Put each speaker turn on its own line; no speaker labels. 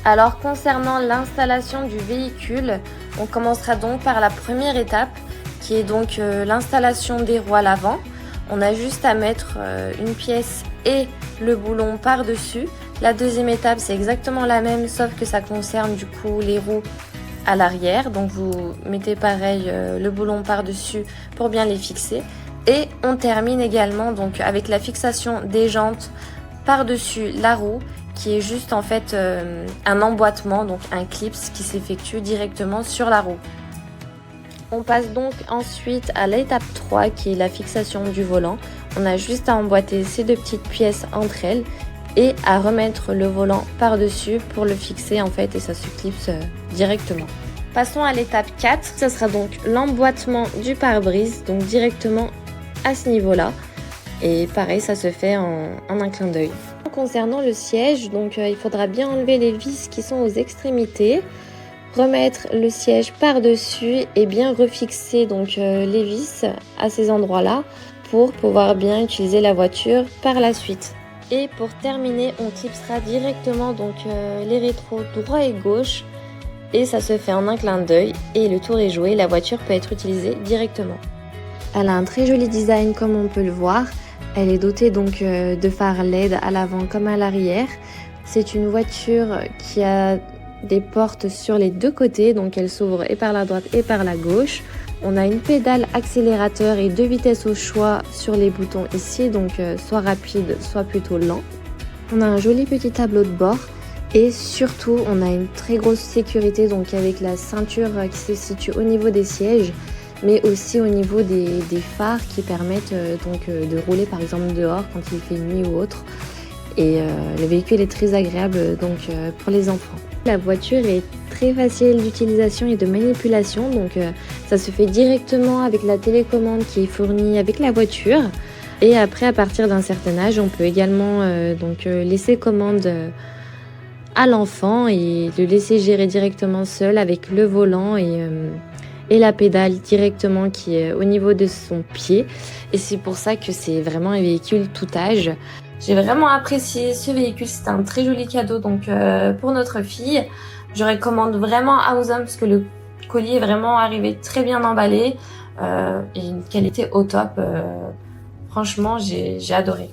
Alors concernant l'installation du véhicule, on commencera donc par la première étape qui est donc l'installation des roues à l'avant. On a juste à mettre une pièce et le boulon par-dessus. La deuxième étape c'est exactement la même sauf que ça concerne du coup les roues à l'arrière. Donc vous mettez pareil le boulon par-dessus pour bien les fixer. Et on termine également donc avec la fixation des jantes par-dessus la roue qui est juste en fait un emboîtement, donc un clips qui s'effectue directement sur la roue. On passe donc ensuite à l'étape 3 qui est la fixation du volant. On a juste à emboîter ces deux petites pièces entre elles et à remettre le volant par-dessus pour le fixer en fait et ça se clipse directement. Passons à l'étape 4, ça sera donc l'emboîtement du pare-brise, donc directement à ce niveau-là. Et pareil, ça se fait en un clin d'œil. Concernant le siège, donc il faudra bien enlever les vis qui sont aux extrémités, remettre le siège par-dessus et bien refixer donc les vis à ces endroits-là pour pouvoir bien utiliser la voiture par la suite. Et pour terminer, on clipsera directement donc les rétros droit et gauche et ça se fait en un clin d'œil et le tour est joué, la voiture peut être utilisée directement. Elle a un très joli design comme on peut le voir. Elle est dotée donc de phares LED à l'avant comme à l'arrière. C'est une voiture qui a des portes sur les deux côtés, donc elle s'ouvre et par la droite et par la gauche. On a une pédale accélérateur et 2 vitesses au choix sur les boutons ici, donc soit rapide, soit plutôt lent. On a un joli petit tableau de bord et surtout on a une très grosse sécurité donc avec la ceinture qui se situe au niveau des sièges, mais aussi au niveau des phares qui permettent de rouler par exemple dehors quand il fait nuit ou autre. Et le véhicule est très agréable donc pour les enfants. La voiture est très facile d'utilisation et de manipulation, donc ça se fait directement avec la télécommande qui est fournie avec la voiture. Et après, à partir d'un certain âge, on peut également laisser commande à l'enfant et le laisser gérer directement seul avec le volant et la pédale directement qui est au niveau de son pied. Et c'est pour ça que c'est vraiment un véhicule tout âge. J'ai vraiment apprécié ce véhicule, c'est un très joli cadeau donc pour notre fille. Je recommande vraiment à Ozone parce que le colis est vraiment arrivé très bien emballé et une qualité au top. Franchement, j'ai adoré.